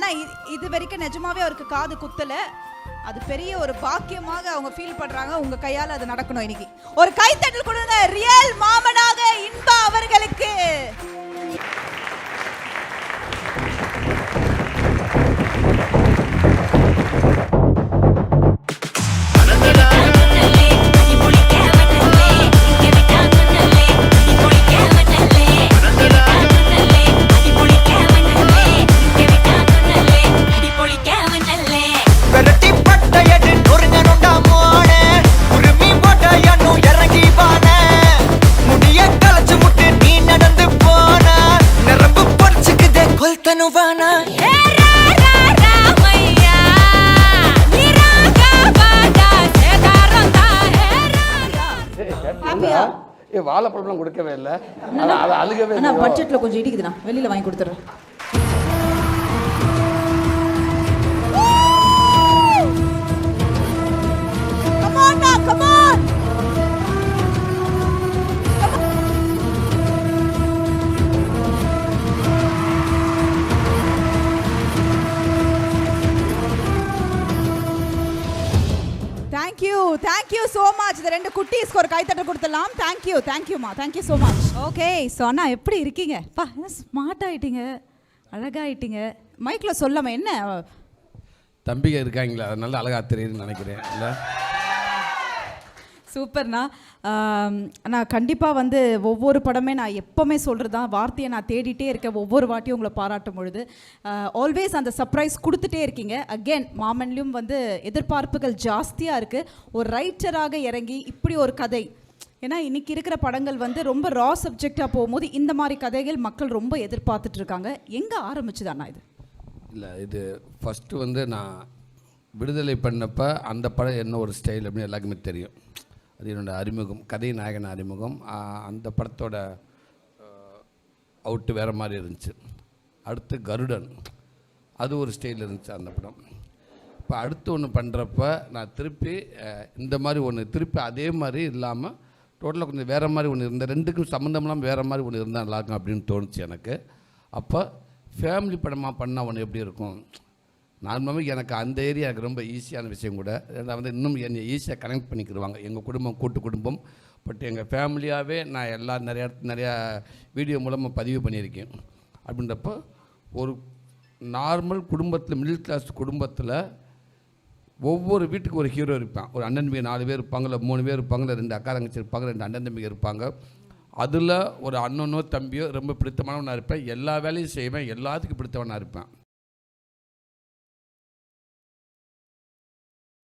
ஆனால் இது வரைக்கும் நிஜமாவே அவருக்கு காது குத்தலை. அது பெரிய ஒரு பாக்கியமாக அவங்க ஃபீல் பண்றாங்க. உங்க கையால் அது நடக்கணும். இன்னைக்கு ஒரு கைத்தட்டல் கொடுங்க ரியல் மாமனாக இன்பா அவர்களுக்கு. வாழைப்பழம் கொடுக்கவே இல்லை, அழுகவே. பட்ஜெட்ல கொஞ்சம் இடிக்குதுண்ணா, வெளியில வாங்கி கொடுத்துறேன். Thank you so much. இந்த ரெண்டு குட்டீஸ்க்கு ஒரு கைத்தட்டல் கொடுத்துடலாம். தேங்க்யூமா, thank you so much. Okay, so அண்ணா எப்படி இருக்கீங்க? பா, ஸ்மார்ட் ஆகிட்டீங்க, அழகாயிட்டீங்க. மைக்கில் சொல்லாம என்ன தம்பிங்க இருக்காங்களா, அதனால அழகாக தெரியுதுன்னு நினைக்கிறேன். இல்லை சூப்பர்ண்ணா. நான் கண்டிப்பாக வந்து ஒவ்வொரு படமே நான் எப்போவுமே சொல்கிறது தான், வார்த்தையை நான் தேடிட்டே இருக்கேன் ஒவ்வொரு வாட்டியும் உங்களை பாராட்டும் பொழுது. ஆல்வேஸ் அந்த சர்ப்ரைஸ் கொடுத்துட்டே இருக்கீங்க. அகெயின் மாமன்லையும் வந்து எதிர்பார்ப்புகள் ஜாஸ்தியாக இருக்குது. ஒரு ரைட்டராக இறங்கி இப்படி ஒரு கதை, ஏன்னா இன்றைக்கி இருக்கிற படங்கள் வந்து ரொம்ப ரா சப்ஜெக்டாக போகும்போது இந்த மாதிரி கதைகள் மக்கள் ரொம்ப எதிர்பார்த்துட்ருக்காங்க. எங்கே ஆரம்பிச்சுதாண்ணா இது? இல்லை, இது ஃபஸ்ட்டு வந்து நான் விடுதலை பண்ணப்போ அந்த படம் என்ன ஒரு ஸ்டைல் அப்படின்னு எல்லாருக்குமே தெரியும். அது என்னோடய அறிமுகம், கதை நாயகன் அறிமுகம். அந்த படத்தோட அவுட்டு வேறு மாதிரி இருந்துச்சு. அடுத்து கருடன், அது ஒரு ஸ்டைலில் இருந்துச்சு அந்த படம். இப்போ அடுத்து ஒன்று பண்ணுறப்ப நான் திருப்பி இந்த மாதிரி ஒன்று திருப்பி அதே மாதிரி இல்லாமல் டோட்டலாக கொஞ்சம் வேறு மாதிரி ஒன்று இருந்த, ரெண்டுக்கும் சம்மந்தமெல்லாம் வேறு மாதிரி ஒன்று இருந்தால் நல்லாயிருக்கும் அப்படின்னு தோணுச்சு எனக்கு. அப்போ ஃபேமிலி படமாக பண்ணால் ஒன்று எப்படி இருக்கும்? நார்மலாக எனக்கு அந்த ஏரியா எனக்கு ரொம்ப ஈஸியான விஷயம் கூட. நான் வந்து இன்னும் என்னை ஈஸியாக கனெக்ட் பண்ணிக்கிடுவாங்க. எங்கள் குடும்பம் கூட்டு குடும்பம், பட் எங்கள் ஃபேமிலியாகவே நான் எல்லாம் நிறையா வீடியோ மூலமாக பதிவு பண்ணியிருக்கேன். அப்படின்றப்போ ஒரு நார்மல் குடும்பத்தில், மிடில் கிளாஸ் குடும்பத்தில் ஒவ்வொரு வீட்டுக்கு ஒரு ஹீரோ இருப்பான். ஒரு அண்ணன் தம்பி 4 பேர் இருப்பாங்க, 3 பேர் இருப்பாங்க, 2 அக்கா தங்கச்சி இருப்பாங்க, 2 அண்ணன் தம்பிங்க இருப்பாங்க. அதில் ஒரு அண்ணனோ தம்பியோ ரொம்ப பிடித்தமானவனாக இருப்பேன். எல்லா வேலையும் செய்வேன், எல்லாத்துக்கும் பிடித்தவனாக இருப்பேன்.